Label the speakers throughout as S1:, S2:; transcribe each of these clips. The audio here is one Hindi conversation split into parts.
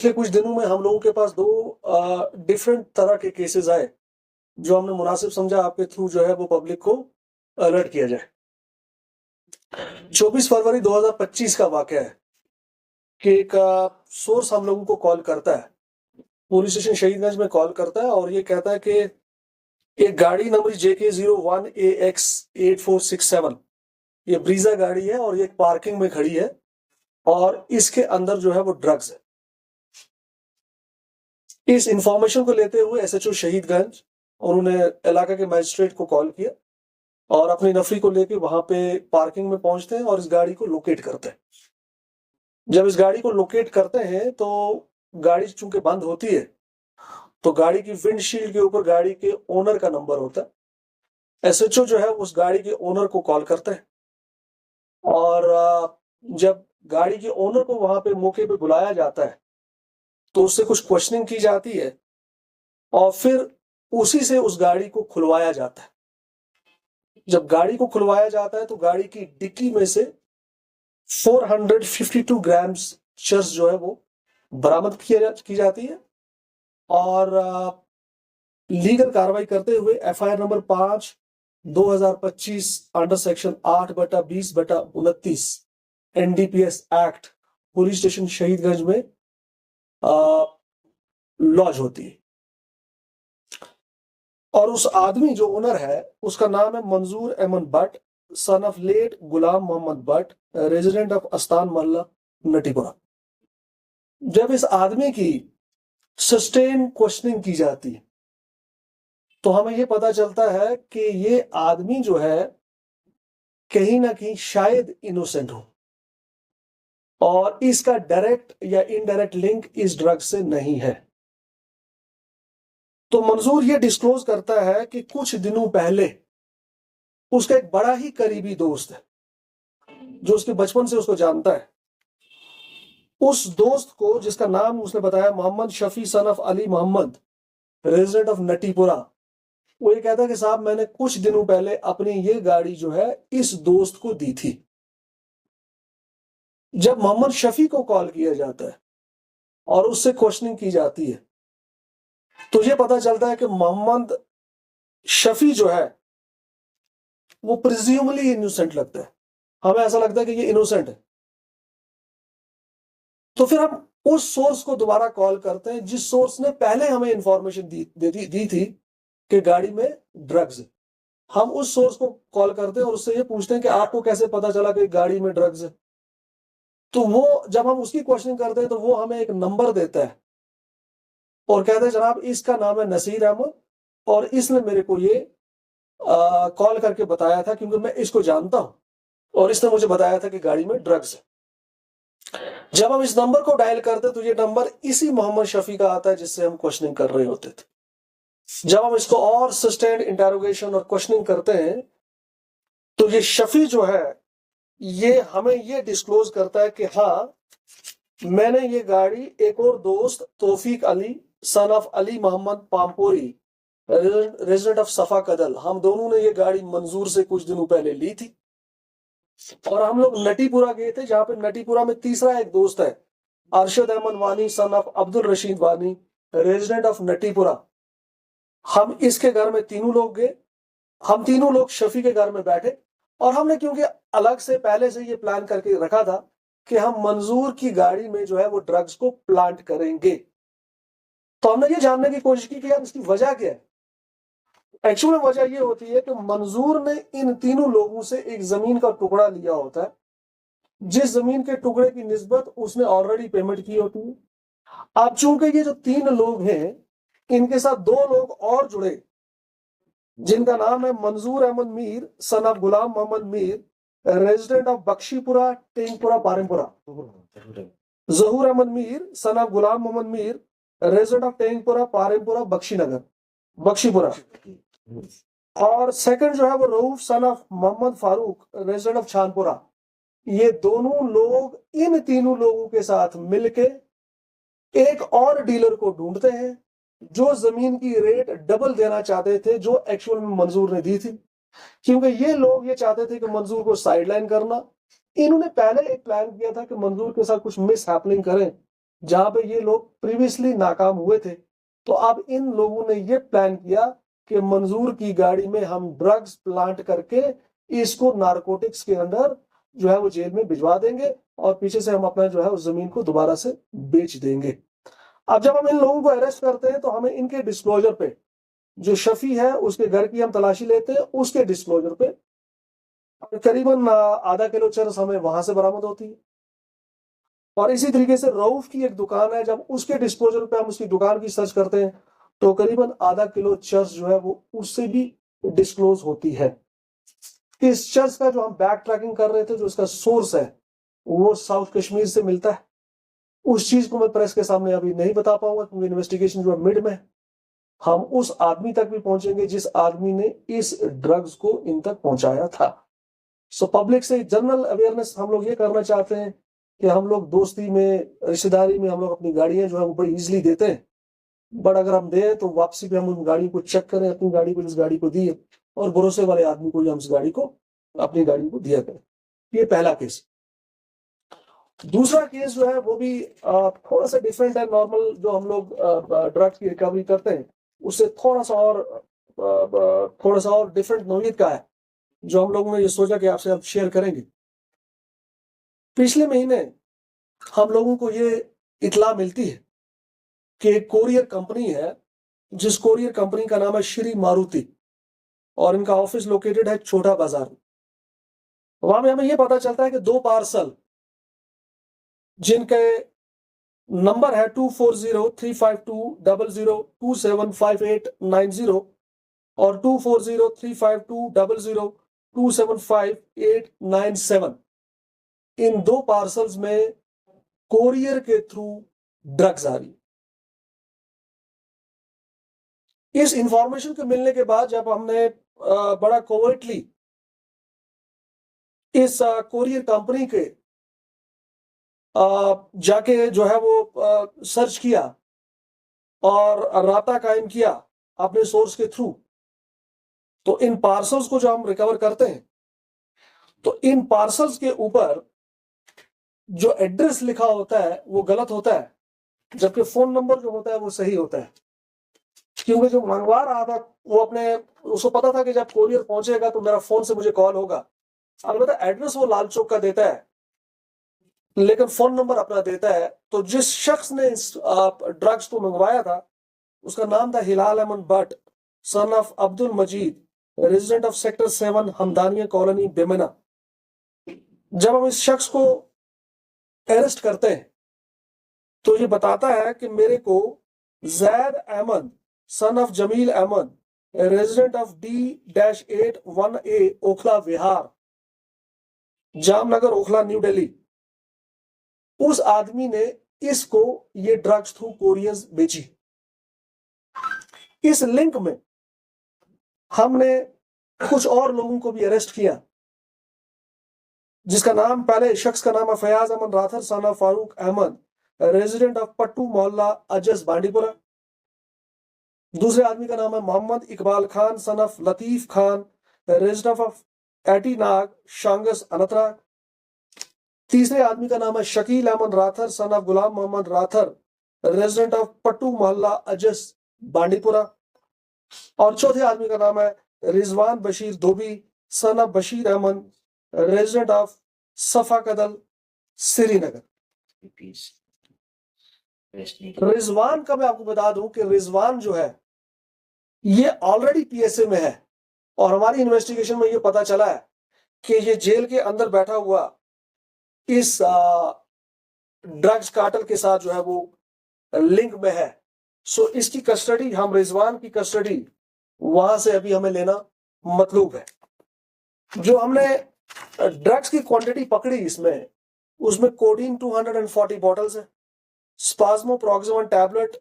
S1: पिछले कुछ दिनों में हम लोगों के पास दो डिफरेंट तरह के केसेस आए जो हमने मुनासिब समझा आपके थ्रू जो है वो पब्लिक को अलर्ट किया जाए। 24 फरवरी 2025 का वाकया है कि एक सोर्स हम लोगों को कॉल करता है, पुलिस स्टेशन शहीदगंज में कॉल करता है और ये कहता है कि एक गाड़ी नंबर JK01AX8467 ये ब्रीजा गाड़ी है और ये पार्किंग में खड़ी है और इसके अंदर जो है वो ड्रग्स है। इस इंफॉर्मेशन को लेते हुए SHO शहीदगंज उन्होंने इलाका के मजिस्ट्रेट को कॉल किया और अपनी नफरी को लेके वहां पे पार्किंग में पहुंचते हैं और इस गाड़ी को लोकेट करते हैं। जब इस गाड़ी को लोकेट करते हैं तो गाड़ी चूंकि बंद होती है तो गाड़ी की विंडशील्ड के ऊपर गाड़ी के ओनर का नंबर होता है। SHO जो है उस गाड़ी के ओनर को कॉल करते हैं और जब गाड़ी के ओनर को वहां पे मौके पे बुलाया जाता है तो उससे कुछ क्वेश्चनिंग की जाती है और फिर उसी से उस गाड़ी को खुलवाया जाता है। जब गाड़ी को खुलवाया जाता है तो गाड़ी की डिक्की में से 452 ग्राम्स चरस जो है वो बरामद की जाती है और लीगल कार्रवाई करते हुए FIR number 5/2025 under section 8/20/29 NDPS act police station Shahidganj में लॉन्च होती है। और उस आदमी जो ओनर है उसका नाम है Manzoor Ahmad Bhat, son of late Ghulam Mohammad Bhat, resident of Astan मोहल्ला नटीपुरा। जब इस आदमी की सस्टेन क्वेश्चनिंग की जाती है तो हमें यह पता चलता है कि ये आदमी जो है कहीं ना कहीं शायद इनोसेंट हो और इसका डायरेक्ट या इनडायरेक्ट लिंक इस ड्रग से नहीं है। तो मंजूर ये डिस्क्लोज करता है कि कुछ दिनों पहले उसका एक बड़ा ही करीबी दोस्त है जो उसके बचपन से उसको जानता है। उस दोस्त को जिसका नाम उसने बताया Mohammad Shafi son of Ali Mohammad, resident of Natipora, वो ये कहता है कि साहब मैंने कुछ दिनों पहले अपनी ये गाड़ी जो है इस दोस्त को दी थी। जब मोहम्मद शफी को कॉल किया जाता है और उससे क्वेश्चनिंग की जाती है तो ये पता चलता है कि मोहम्मद शफी जो है वो प्रिज्यूमली इनोसेंट लगता है। हमें ऐसा लगता है कि ये इनोसेंट है। तो फिर हम उस सोर्स को दोबारा कॉल करते हैं जिस सोर्स ने पहले हमें इंफॉर्मेशन दी थी कि गाड़ी में ड्रग्स है। हम उस सोर्स को कॉल करते हैं और उससे ये पूछते हैं कि आपको कैसे पता चला कि गाड़ी में ड्रग्स है। तो वो जब हम उसकी क्वेश्चनिंग करते हैं तो वो हमें एक नंबर देता है और कहते हैं जनाब इसका नाम है नसीर अहमद और इसने मेरे को ये कॉल करके बताया था क्योंकि मैं इसको जानता हूं और इसने मुझे बताया था कि गाड़ी में ड्रग्स है। जब हम इस नंबर को डायल करते तो ये नंबर इसी मोहम्मद शफी का आता है जिससे हम क्वेश्चनिंग कर रहे होते थे। जब हम इसको और सस्टेन्ड इंटरोगेशन और क्वेश्चनिंग करते हैं तो ये शफी जो है ये हमें ये डिस्क्लोज करता है कि हाँ मैंने ये गाड़ी एक और दोस्त Tawfeeq Ali son of Ali Mohammad Pampori, resident of Safa Kadal, हम दोनों ने ये गाड़ी मंजूर से कुछ दिनों पहले ली थी और हम लोग नटीपुरा गए थे जहां पे नटीपुरा में तीसरा एक दोस्त है अरशद अहमद वानी सन ऑफ अब्दुल रशीद वानी, रेजिडेंट ऑफ नटीपुरा। हम इसके घर में तीनों लोग गए। हम तीनों लोग शफी के घर में बैठे और हमने क्योंकि अलग से पहले से ये प्लान करके रखा था कि हम मंजूर की गाड़ी में जो है वो ड्रग्स को प्लांट करेंगे। तो हमने ये जानने की कोशिश की कि यार इसकी वजह क्या है। एक्चुअल में वजह ये होती है कि मंजूर ने इन तीनों लोगों से एक जमीन का टुकड़ा लिया होता है जिस जमीन के टुकड़े की निस्बत उसने ऑलरेडी पेमेंट की होती है। अब चूंकि ये जो तीन लोग हैं इनके साथ दो लोग और जुड़े जिनका नाम है Manzoor Ahmad Mir son of Ghulam Mohammad Mir, resident of Bakshipora Tengpora Parimpora, Zahoor Ahmad Mir son of Ghulam Mohammad Mir, resident of Tengpora Parimpora Bakshinagar Bakshipora, और सेकंड जो है वो Rauf son of Mohammad Farooq, resident of Chanapora. ये दोनों लोग इन तीनों लोगों के साथ मिलके एक और डीलर को ढूंढते हैं जो जमीन की रेट डबल देना चाहते थे जो एक्चुअल में मंजूर ने दी थी, क्योंकि ये लोग ये चाहते थे कि मंजूर को साइडलाइन करना। इन्होंने पहले एक प्लान किया था कि मंजूर के साथ कुछ मिस हैपनिंग करें जहां पे ये लोग प्रीवियसली नाकाम हुए थे। तो अब इन लोगों ने ये प्लान किया कि मंजूर की गाड़ी में हम ड्रग्स प्लांट करके इसको नारकोटिक्स के अंदर जो है वो जेल में भिजवा देंगे और पीछे से हम अपना जो है उस जमीन को दोबारा से बेच देंगे। अब जब हम इन लोगों को अरेस्ट करते हैं तो हमें इनके डिस्क्लोजर पे, जो शफी है उसके घर की हम तलाशी लेते हैं, उसके डिस्क्लोजर पे करीबन आधा किलो चरस हमें वहां से बरामद होती है। और इसी तरीके से रऊफ की एक दुकान है, जब उसके डिस्क्लोजर पे हम उसकी दुकान की सर्च करते हैं तो करीबन आधा किलो चर्च जो है वो उससे भी डिस्क्लोज होती है। इस चर्च का जो हम बैक ट्रैकिंग कर रहे थे, जो इसका सोर्स है वो साउथ कश्मीर से मिलता है। उस चीज को मैं प्रेस के सामने अभी नहीं बता पाऊंगा क्योंकि इन्वेस्टिगेशन जो है मिड में है। हम उस आदमी तक भी पहुंचेंगे जिस आदमी ने इस ड्रग्स को इन तक पहुंचाया था। सो पब्लिक से जनरल अवेयरनेस हम लोग ये करना चाहते हैं कि हम लोग दोस्ती में, रिश्तेदारी में हम लोग अपनी गाड़ियां जो है वो बड़ी इजीली देते हैं, बट अगर हम दें तो वापसी पे हम उन गाड़ी को चेक करें, अपनी गाड़ी को जिस गाड़ी को दी है और भरोसे वाले आदमी को हम उस गाड़ी को, अपनी गाड़ी को दिया करें। ये पहला केस। दूसरा केस जो है वो भी थोड़ा सा डिफरेंट है। नॉर्मल जो हम लोग ड्रग्स की रिकवरी करते हैं उससे थोड़ा सा और डिफरेंट नौयत का है, जो हम लोगों ने ये सोचा कि आपसे अब शेयर करेंगे। पिछले महीने हम लोगों को ये इत्ला मिलती है कि एक कोरियर कंपनी है, जिस कोरियर कंपनी का नाम है श्री मारुति, और इनका ऑफिस लोकेटेड है छोटा बाजार में। वहां में हमें यह पता चलता है कि 2 पार्सल जिनके नंबर है 24035200275890 और 24035200275897, इन 2 पार्सल्स में कोरियर के थ्रू ड्रग्स आ रही। इस इंफॉर्मेशन के मिलने के बाद जब हमने बड़ा कोवर्टली इस कोरियर कंपनी के जाके जो है वो सर्च किया और राब्ता कायम किया अपने सोर्स के थ्रू, तो इन पार्सल्स को जो हम रिकवर करते हैं तो इन पार्सल्स के ऊपर जो एड्रेस लिखा होता है वो गलत होता है, जबकि फोन नंबर जो होता है वो सही होता है। क्योंकि जो मंगवा रहा था वो अपने, उसको पता था कि जब कोरियर पहुंचेगा तो मेरा फोन से मुझे कॉल होगा। अलबत्ता एड्रेस वो लाल चौक का देता है लेकिन फोन नंबर अपना देता है। तो जिस शख्स ने इस ड्रग्स को मंगवाया था उसका नाम था Hilal Ahmad Bhat, son of Abdul Majeed, resident of sector 7 Hamdania colony Bemina. जब हम इस शख्स को अरेस्ट करते हैं तो ये बताता है कि मेरे को Zaid Ahmed son of Jameel Ahmed, resident of D-8-1A Okhla Vihar, Jamnagar Okhla New Delhi, उस आदमी ने इसको ये ड्रग्स थ्रू कोरियर्स बेची। इस लिंक में हमने कुछ और लोगों को भी अरेस्ट किया, जिसका नाम, पहले शख्स का नाम है Fayaz Ahmad Rather son of Farooq Ahmad, resident of Pattu Mohalla Ajas Bandipora. दूसरे आदमी का नाम है Mohammad Iqbal Khan son of Latif Khan, resident of Atinag Shangus Anantnag. तीसरे आदमी का नाम है Shakeel Ahmad Rather son of Ghulam Mohammad Rather, resident of Pattu Mohalla Ajas Bandipora. और चौथे आदमी का नाम है Rizwan Bashir Dhobi son of Bashir Ahmad, resident of Safa कदल श्रीनगर। रिजवान का मैं आपको बता दूं कि रिजवान जो है ये ऑलरेडी पीएसए में है और हमारी इन्वेस्टिगेशन में ये पता चला है कि ये जेल के अंदर बैठा हुआ इस ड्रग्स कार्टेल के साथ जो है वो लिंक में है। सो इसकी कस्टडी, हम रिजवान की कस्टडी वहां से अभी हमें लेना मतलूब है। जो हमने ड्रग्स की क्वांटिटी पकड़ी इसमें, उसमें कोडीन 240 बॉटल्स है, स्पाज्मोप्रोक्सिमन टैबलेट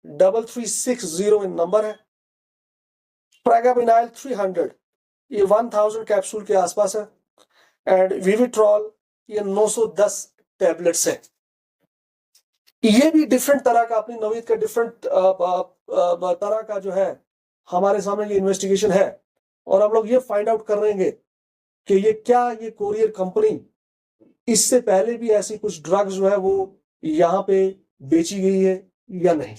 S1: 3360 इन नंबर है, प्रेगाबिनाइल 300 ये 1000 कैप्सूल के आसपास है, एंड विविट्रॉल ये 910 टैबलेट्स है। ये भी डिफरेंट तरह का, अपनी नौयत का डिफरेंट तरह का जो है हमारे सामने ये इन्वेस्टिगेशन है और हम लोग ये फाइंड आउट कर रहे हैं कि ये क्या, ये कोरियर कंपनी इससे पहले भी ऐसी कुछ ड्रग्स जो है वो यहाँ पे बेची गई है या नहीं।